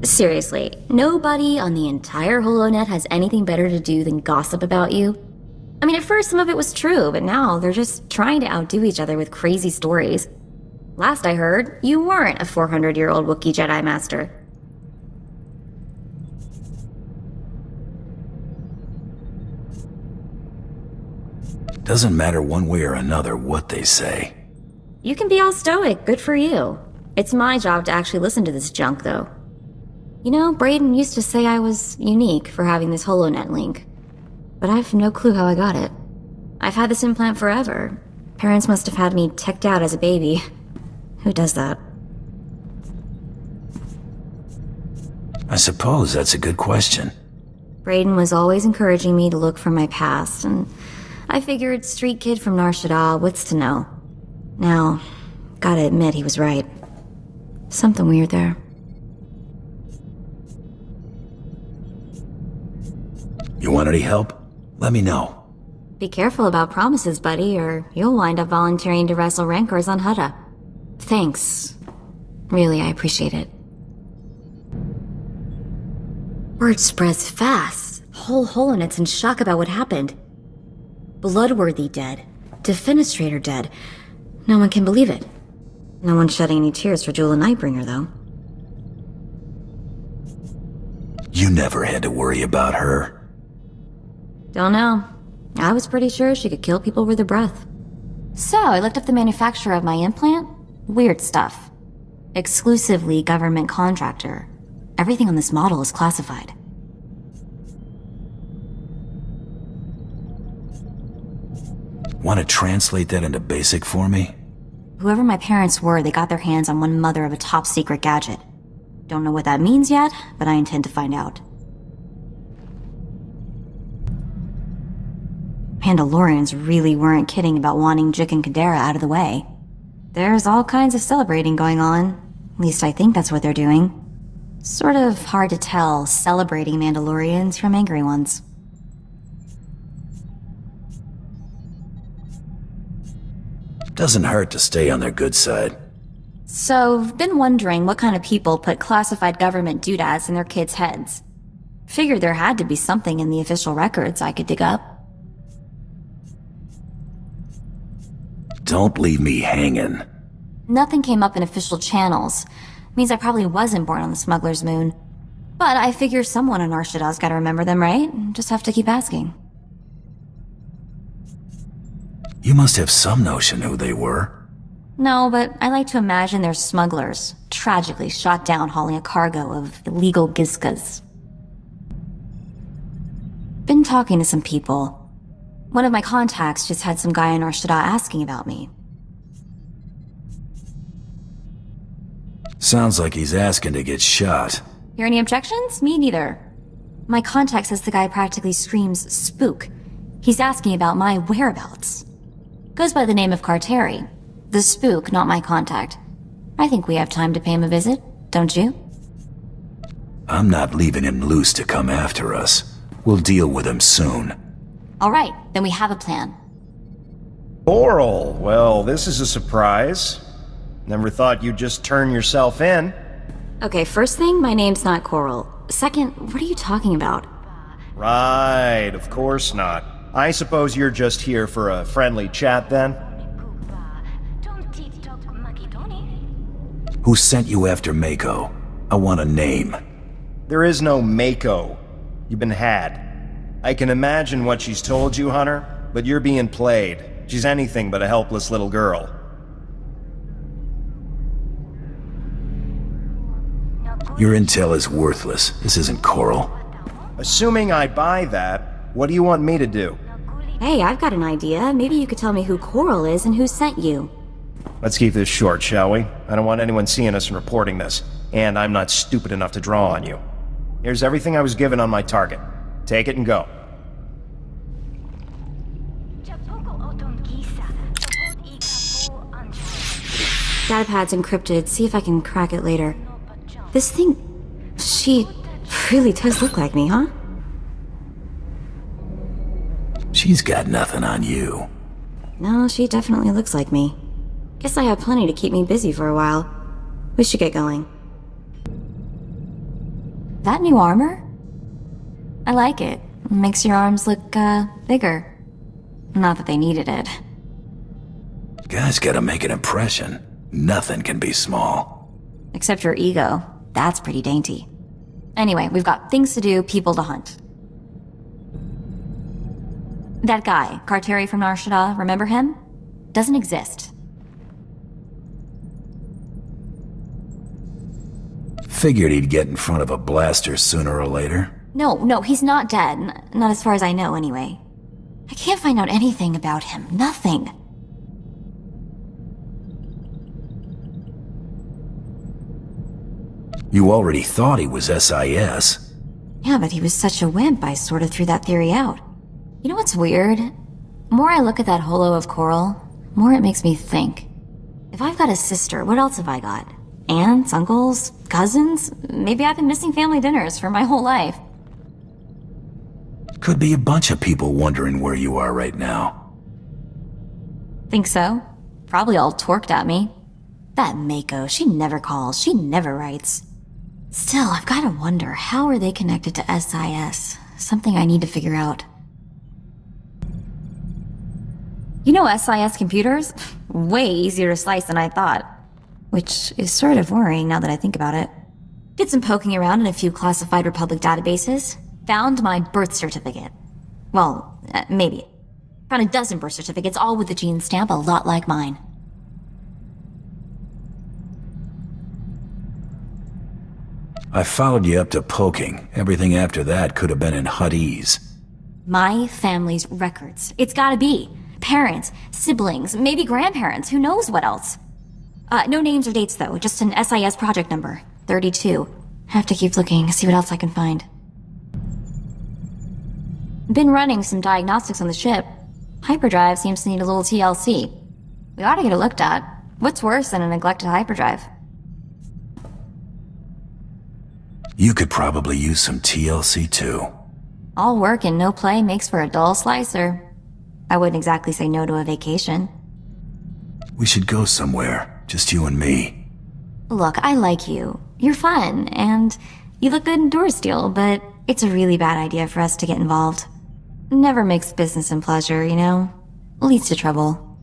Seriously, nobody on the entire HoloNet has anything better to do than gossip about you. I mean, at first some of it was true, but now they're just trying to outdo each other with crazy stories. Last I heard, you weren't a 400-year-old Wookiee Jedi Master. Doesn't matter one way or another what they say. You can be all stoic, good for you. It's my job to actually listen to this junk, though. You know, Brayden used to say I was unique for having this HoloNet link. But I have no clue how I got it. I've had this implant forever. Parents must have had me teched out as a baby. Who does that? I suppose that's a good question. Brayden was always encouraging me to look for my past, and I figured street kid from Nar Shaddaa, what's to know? Now, gotta admit he was right. Something weird there. You want any help? Let me know. Be careful about promises, buddy, or you'll wind up volunteering to wrestle Rancors on Hutta. Thanks. Really, I appreciate it. Word spreads fast. Whole HoloNet's in shock about what happened. Bloodworthy dead. Defenestrator dead. No one can believe it. No one's shedding any tears for Jewel and Nightbringer, though. You never had to worry about her. Don't know. I was pretty sure she could kill people with her breath. So, I looked up the manufacturer of my implant. Weird stuff. Exclusively government contractor. Everything on this model is classified. Want to translate that into basic for me? Whoever my parents were, they got their hands on one mother of a top-secret gadget. Don't know what that means yet, but I intend to find out. Mandalorians really weren't kidding about wanting Jik and Kadera out of the way. There's all kinds of celebrating going on. At least I think that's what they're doing. Sort of hard to tell celebrating Mandalorians from angry ones. Doesn't hurt to stay on their good side. So, I've been wondering what kind of people put classified government doodads in their kids' heads. Figured there had to be something in the official records I could dig up. Don't leave me hanging. Nothing came up in official channels. Means I probably wasn't born on the smuggler's moon. But I figure someone in Nar Shaddaa's gotta remember them, right? Just have to keep asking. You must have some notion who they were. No, but I like to imagine they're smugglers, tragically shot down hauling a cargo of illegal gizkas. Been talking to some people. One of my contacts just had some guy in Nar Shaddaa asking about me. Sounds like he's asking to get shot. Hear any objections? Me neither. My contact says the guy practically screams spook. He's asking about my whereabouts. Goes by the name of Carteri. The spook, not my contact. I think we have time to pay him a visit, don't you? I'm not leaving him loose to come after us. We'll deal with him soon. Alright, then we have a plan. Coral, well, this is a surprise. Never thought you'd just turn yourself in. Okay, first thing, my name's not Coral. Second, what are you talking about? Right, of course not. I suppose you're just here for a friendly chat then? Who sent you after Mako? I want a name. There is no Mako. You've been had. I can imagine what she's told you, Hunter, but you're being played. She's anything but a helpless little girl. Your intel is worthless. This isn't Coral. Assuming I buy that, what do you want me to do? Hey, I've got an idea. Maybe you could tell me who Coral is and who sent you. Let's keep this short, shall we? I don't want anyone seeing us and reporting this. And I'm not stupid enough to draw on you. Here's everything I was given on my target. Take it and go. Datapad's encrypted. See if I can crack it later. This thing... she really does look like me, huh? She's got nothing on you. No, she definitely looks like me. Guess I have plenty to keep me busy for a while. We should get going. That new armor? I like it. Makes your arms look, bigger. Not that they needed it. Guys gotta make an impression. Nothing can be small. Except your ego. That's pretty dainty. Anyway, we've got things to do, people to hunt. That guy, Carteri from Nar Shaddaa, remember him? Doesn't exist. Figured he'd get in front of a blaster sooner or later. No, he's not dead. Not as far as I know, anyway. I can't find out anything about him. Nothing. You already thought he was SIS. Yeah, but he was such a wimp, I sort of threw that theory out. You know what's weird? More I look at that holo of Coral, more it makes me think. If I've got a sister, what else have I got? Aunts, uncles, cousins? Maybe I've been missing family dinners for my whole life. Could be a bunch of people wondering where you are right now. Think so? Probably all torqued at me. That Mako, she never calls, she never writes. Still, I've gotta wonder, how are they connected to SIS? Something I need to figure out. You know SIS computers? Way easier to slice than I thought. Which is sort of worrying now that I think about it. Did some poking around in a few classified Republic databases. Found my birth certificate. Well, maybe. Found a dozen birth certificates, all with the gene stamp, a lot like mine. I followed you up to poking. Everything after that could have been in Huttese. My family's records. It's gotta be. Parents, siblings, maybe grandparents, who knows what else. No names or dates though, just an SIS project number. 32. Have to keep looking, see what else I can find. Been running some diagnostics on the ship. Hyperdrive seems to need a little TLC. We ought to get it looked at. What's worse than a neglected hyperdrive? You could probably use some TLC too. All work and no play makes for a dull slicer. I wouldn't exactly say no to a vacation. We should go somewhere, just you and me. Look, I like you. You're fun, and you look good in door steel, but it's a really bad idea for us to get involved. Never mix business and pleasure, you know? Leads to trouble.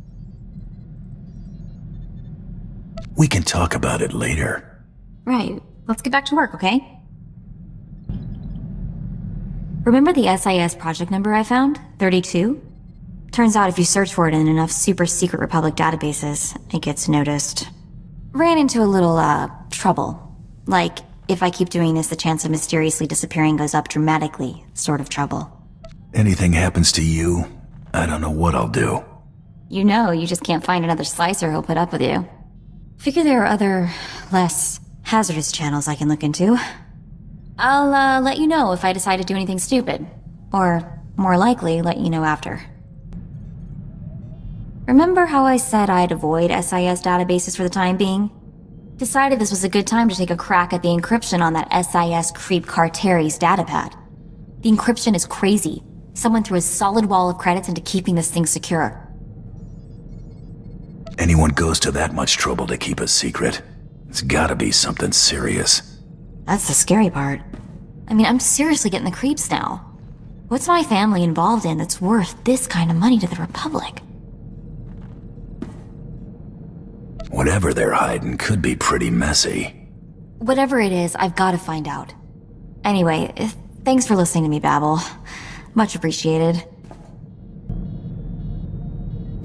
We can talk about it later. Right. Let's get back to work, okay? Remember the SIS project number I found? 32? Turns out if you search for it in enough super secret Republic databases, it gets noticed. Ran into a little, trouble. Like, if I keep doing this, the chance of mysteriously disappearing goes up dramatically, sort of trouble. Anything happens to you, I don't know what I'll do. You know, you just can't find another slicer who'll put up with you. Figure there are other, less hazardous channels I can look into. I'll, let you know if I decide to do anything stupid. Or, more likely, let you know after. Remember how I said I'd avoid SIS databases for the time being? Decided this was a good time to take a crack at the encryption on that SIS creep Carteri's datapad. The encryption is crazy. Someone threw a solid wall of credits into keeping this thing secure. Anyone goes to that much trouble to keep a secret, it's gotta be something serious. That's the scary part. I mean, I'm seriously getting the creeps now. What's my family involved in that's worth this kind of money to the Republic? Whatever they're hiding could be pretty messy. Whatever it is, I've got to find out. Anyway, thanks for listening to me babble. Much appreciated.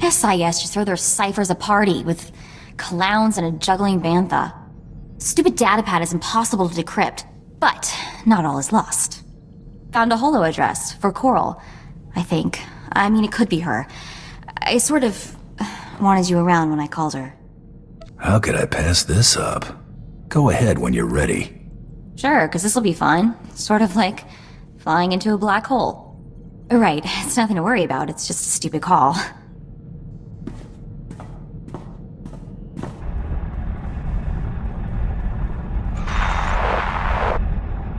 SIS just throw their ciphers a party with clowns and a juggling bantha. Stupid datapad is impossible to decrypt, but not all is lost. Found a holo address for Coral, I think. I mean, it could be her. I sort of wanted you around when I called her. How could I pass this up? Go ahead when you're ready. Sure, because this'll be fun. Sort of like flying into a black hole. Right, it's nothing to worry about, it's just a stupid call.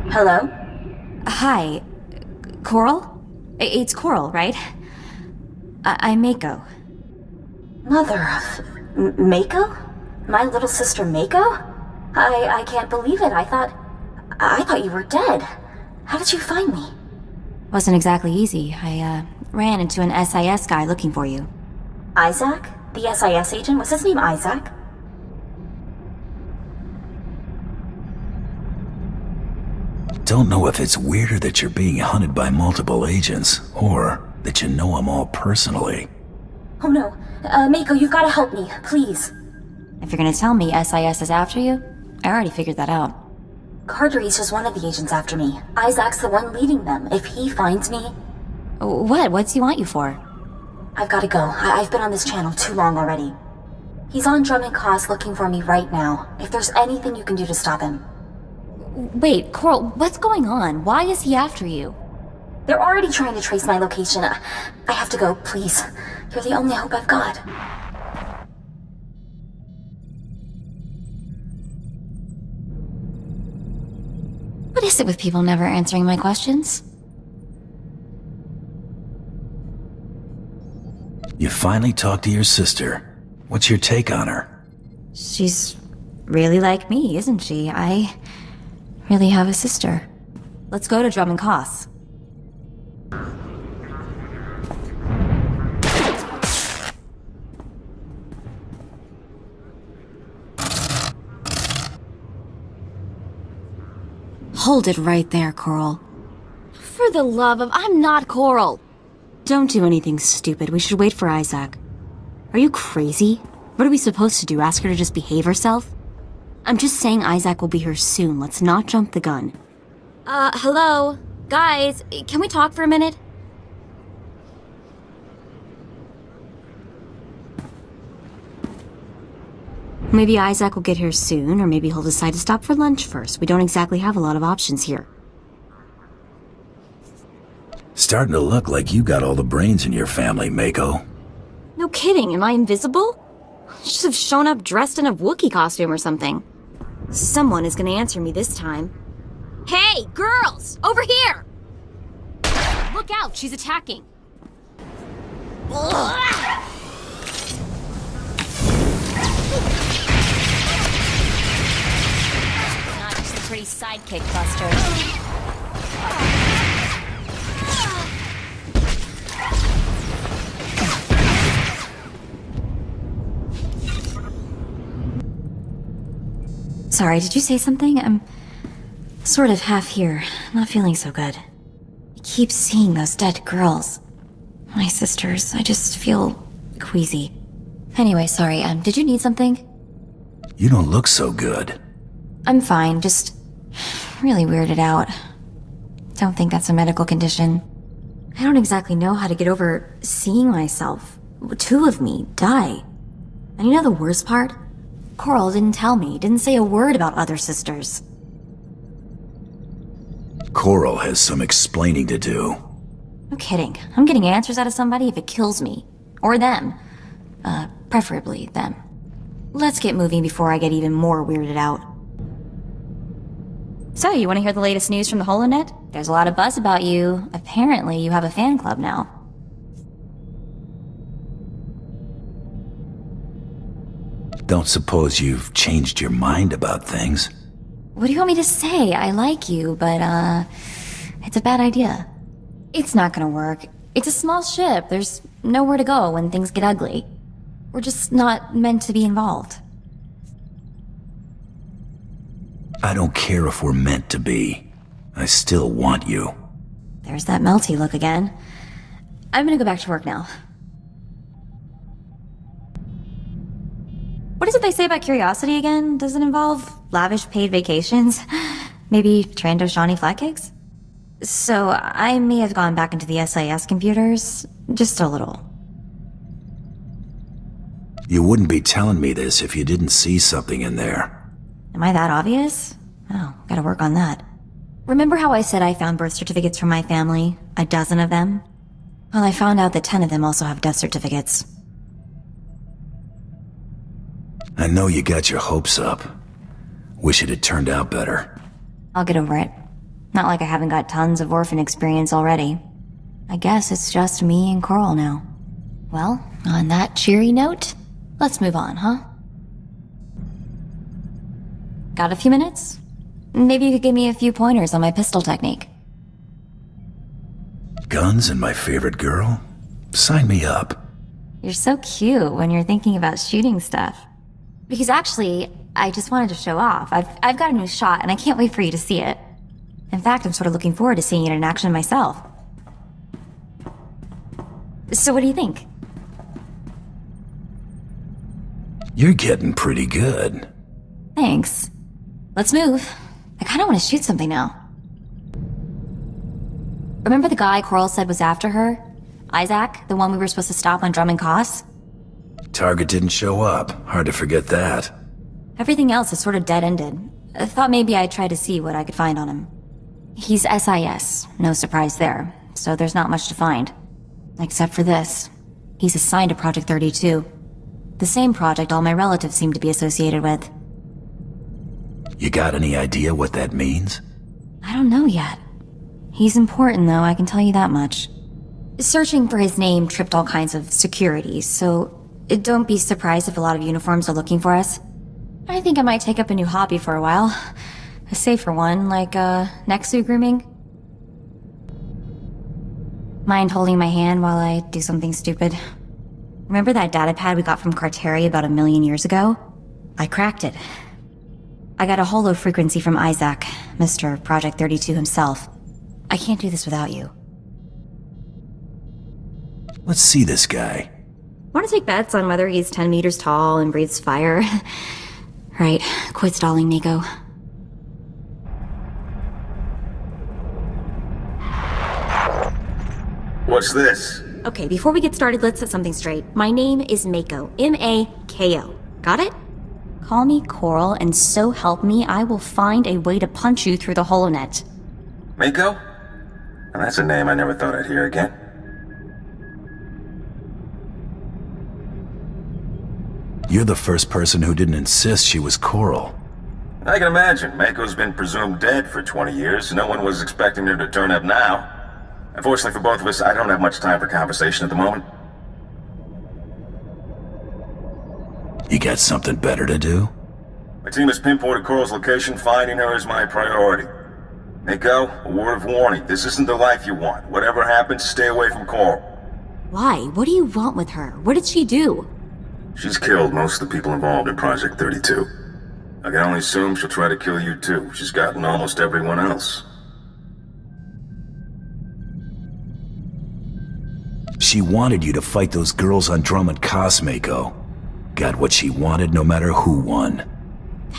Hello? Hi. Coral? It's Coral, right? I'm Mako. Mother of... Mako? My little sister Mako? I can't believe it. I thought... I thought you were dead. How did you find me? Wasn't exactly easy. I ran into an SIS guy looking for you. Isaac? The SIS agent? Was his name Isaac? Don't know if it's weirder that you're being hunted by multiple agents, or that you know them all personally. Oh no. Mako, you've got to help me, please. If you're gonna tell me SIS is after you, I already figured that out. Cartery's just one of the agents after me. Isaac's the one leading them. If he finds me... What? What's he want you for? I've got to go. I've been on this channel too long already. He's on Drum and Cost looking for me right now. If there's anything you can do to stop him. Wait, Coral, what's going on? Why is he after you? They're already trying to trace my location. I have to go, please. You're the only hope I've got. What is it with people never answering my questions? You finally talked to your sister. What's your take on her? She's really like me, isn't she? I really have a sister. Let's go to Drum and Cost. Hold it right there, Coral. For the love of... I'm not Coral! Don't do anything stupid. We should wait for Isaac. Are you crazy? What are we supposed to do? Ask her to just behave herself? I'm just saying Isaac will be here soon. Let's not jump the gun. Hello? Guys, can we talk for a minute? Maybe Isaac will get here soon, or maybe he'll decide to stop for lunch first. We don't exactly have a lot of options here. Starting to look like you got all the brains in your family, Mako. No kidding, am I invisible? I should have shown up dressed in a Wookiee costume or something. Someone is gonna answer me this time. Hey, girls! Over here! Look out, she's attacking. Not just a pretty sidekick, Buster. Sorry, did you say something? I'm sort of half here. Not feeling so good. I keep seeing those dead girls. My sisters. I just feel queasy. Anyway, sorry, did you need something? You don't look so good. I'm fine, just really weirded out. Don't think that's a medical condition. I don't exactly know how to get over seeing myself, two of me, die. And you know the worst part? Coral didn't tell me, didn't say a word about other sisters. Coral has some explaining to do. No kidding. I'm getting answers out of somebody if it kills me. Or them. Preferably them. Let's get moving before I get even more weirded out. So, you want to hear the latest news from the HoloNet? There's a lot of buzz about you. Apparently, you have a fan club now. Don't suppose you've changed your mind about things? What do you want me to say? I like you, but, it's a bad idea. It's not gonna work. It's a small ship. There's nowhere to go when things get ugly. We're just not meant to be involved. I don't care if we're meant to be. I still want you. There's that melty look again. I'm gonna go back to work now. What is it they say about curiosity again? Does it involve lavish paid vacations? Maybe Trando Shawnee flat cakes? So, I may have gone back into the SIS computers. Just a little. You wouldn't be telling me this if you didn't see something in there. Am I that obvious? Oh, gotta work on that. Remember how I said I found birth certificates from my family? A dozen of them? Well, I found out that 10 of them also have death certificates. I know you got your hopes up. Wish it had turned out better. I'll get over it. Not like I haven't got tons of orphan experience already. I guess it's just me and Coral now. Well, on that cheery note, let's move on, huh? Got a few minutes? Maybe you could give me a few pointers on my pistol technique. Guns and my favorite girl? Sign me up. You're so cute when you're thinking about shooting stuff. Because actually, I just wanted to show off. I've got a new shot and I can't wait for you to see it. In fact, I'm sort of looking forward to seeing it in action myself. So what do you think? You're getting pretty good. Thanks. Let's move. I kind of want to shoot something now. Remember the guy Coral said was after her? Isaac, the one we were supposed to stop on Drum and Koss? Target didn't show up. Hard to forget that. Everything else is sort of dead-ended. I thought maybe I'd try to see what I could find on him. He's SIS, no surprise there, so there's not much to find. Except for this. He's assigned to Project 32. The same project all my relatives seem to be associated with. You got any idea what that means? I don't know yet. He's important though, I can tell you that much. Searching for his name tripped all kinds of security, so don't be surprised if a lot of uniforms are looking for us. I think I might take up a new hobby for a while. A safer one, like, Nexu grooming. Mind holding my hand while I do something stupid? Remember that datapad we got from Carteri about 1 million years ago? I cracked it. I got a holo frequency from Isaac, Mr. Project 32 himself. I can't do this without you. Let's see this guy. Want to take bets on whether he's 10 meters tall and breathes fire? Right, quit stalling, Mako. What's this? Okay, before we get started, let's set something straight. My name is Mako. M-A-K-O. Got it? Call me Coral, and so help me, I will find a way to punch you through the holonet. Mako? Now that's a name I never thought I'd hear again. You're the first person who didn't insist she was Coral. I can imagine. Mako's been presumed dead for 20 years. No one was expecting her to turn up now. Unfortunately for both of us, I don't have much time for conversation at the moment. You got something better to do? My team has pinpointed Coral's location. Finding her is my priority. Mako, a word of warning. This isn't the life you want. Whatever happens, stay away from Coral. Why? What do you want with her? What did she do? She's killed most of the people involved in Project 32. I can only assume she'll try to kill you too. She's gotten almost everyone else. She wanted you to fight those girls on Drum and Koss, Mako. Got what she wanted no matter who won.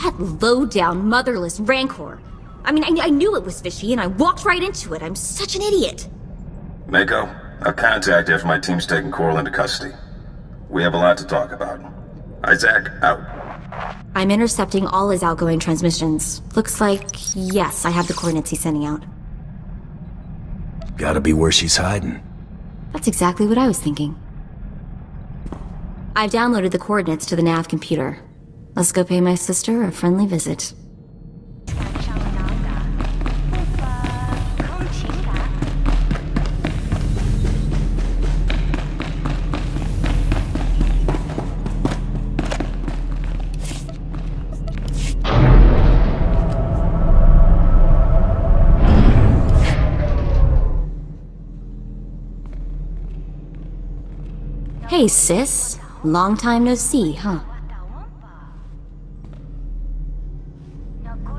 That low-down, motherless rancor. I mean, I knew it was fishy, and I walked right into it. I'm such an idiot. Mako, I'll contact you if my team's taking Coral into custody. We have a lot to talk about. Isaac, out. I'm intercepting all his outgoing transmissions. Looks like, yes, I have the coordinates he's sending out. Gotta be where she's hiding. That's exactly what I was thinking. I've downloaded the coordinates to the nav computer. Let's go pay my sister a friendly visit. Hey, sis. Long time no see, huh?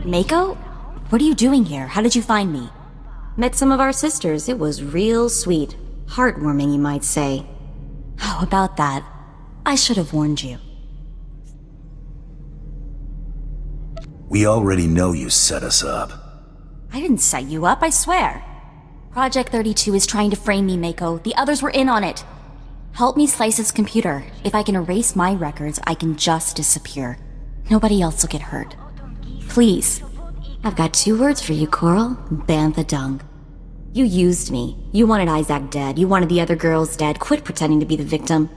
Mako? What are you doing here? How did you find me? Met some of our sisters. It was real sweet. Heartwarming, you might say. How about that? I should have warned you. We already know you set us up. I didn't set you up, I swear. Project 32 is trying to frame me, Mako. The others were in on it. Help me slice his computer. If I can erase my records, I can just disappear. Nobody else will get hurt. Please. I've got 2 words for you, Coral. Bantha dung. You used me. You wanted Isaac dead. You wanted the other girls dead. Quit pretending to be the victim.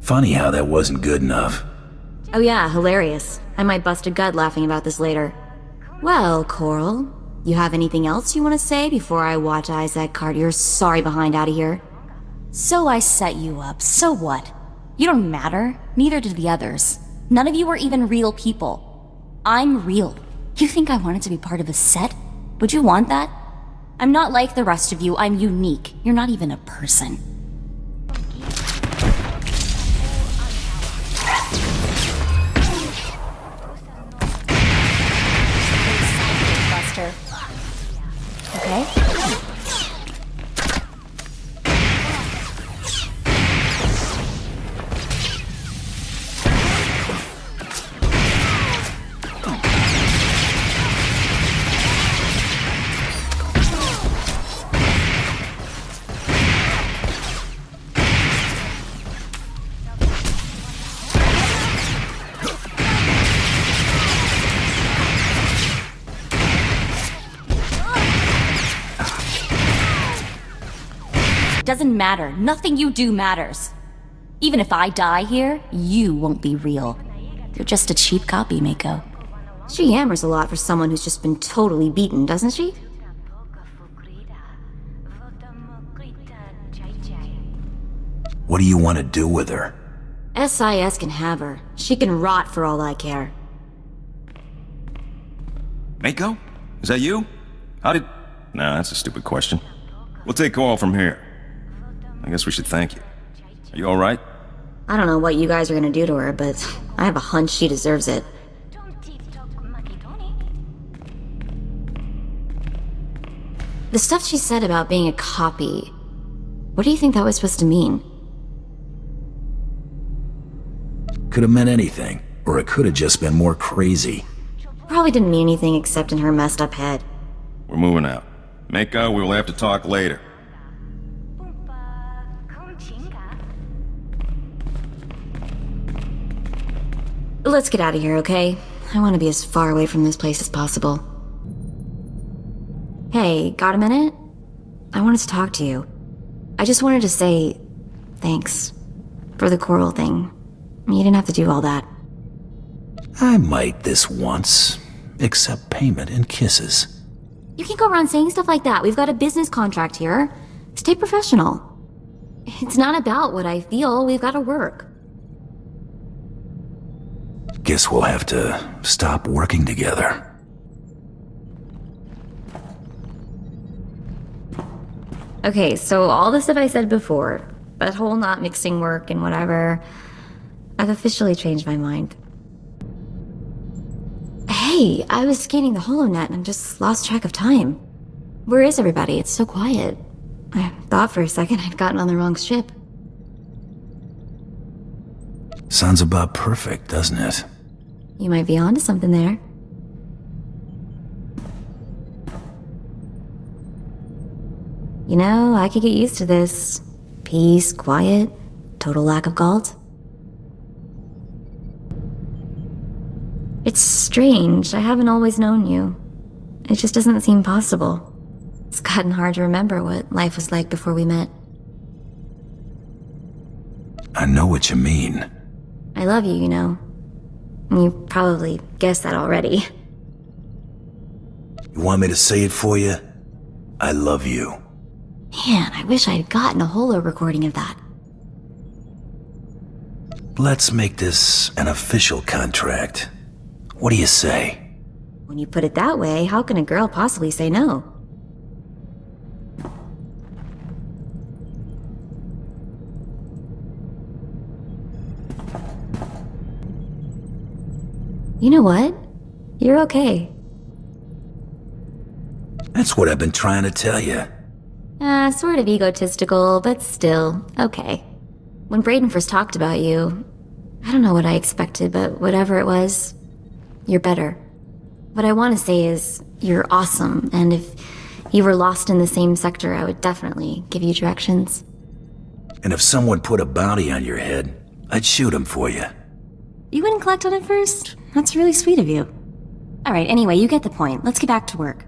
Funny how that wasn't good enough. Oh yeah, hilarious. I might bust a gut laughing about this later. Well, Coral, you have anything else you want to say before I watch Isaac cart your sorry behind out of here? So I set you up, so what? You don't matter, neither did the others. None of you are even real people. I'm real. You think I wanted to be part of a set? Would you want that? I'm not like the rest of you. I'm unique. You're not even a person. Buster. Okay? Doesn't matter. Nothing you do matters. Even if I die here, you won't be real. You're just a cheap copy, Mako. She hammers a lot for someone who's just been totally beaten, doesn't she? What do you want to do with her? SIS can have her. She can rot for all I care. Mako? Is that you? How did... Nah, that's a stupid question. We'll take call from here. I guess we should thank you. Are you alright? I don't know what you guys are gonna do to her, but I have a hunch she deserves it. The stuff she said about being a copy, what do you think that was supposed to mean? Could have meant anything, or it could have just been more crazy. Probably didn't mean anything except in her messed up head. We're moving out. Mako, we will have to talk later. Let's get out of here, okay? I want to be as far away from this place as possible. Hey, got a minute? I wanted to talk to you. I just wanted to say thanks for the coral thing. You didn't have to do all that. I might this once. Accept payment in kisses. You can't go around saying stuff like that. We've got a business contract here. Stay professional. It's not about what I feel. We've got to work. Guess we'll have to stop working together. Okay, so all the stuff I said before, that whole not mixing work and whatever, I've officially changed my mind. Hey, I was scanning the HoloNet and just lost track of time. Where is everybody? It's so quiet. I thought for a second I'd gotten on the wrong ship. Sounds about perfect, doesn't it? You might be onto something there. You know, I could get used to this. Peace, quiet, total lack of galt. It's strange. I haven't always known you. It just doesn't seem possible. It's gotten hard to remember what life was like before we met. I know what you mean. I love you, you know. You probably guessed that already. You want me to say it for you? I love you. Man, I wish I'd gotten a holo recording of that. Let's make this an official contract. What do you say? When you put it that way, how can a girl possibly say no? You know what? You're okay. That's what I've been trying to tell you. Sort of egotistical, but still, okay. When Brayden first talked about you, I don't know what I expected, but whatever it was, you're better. What I want to say is, you're awesome, and if you were lost in the same sector, I would definitely give you directions. And if someone put a bounty on your head, I'd shoot him for you. You wouldn't collect on it first? That's really sweet of you. Alright, anyway, you get the point. Let's get back to work.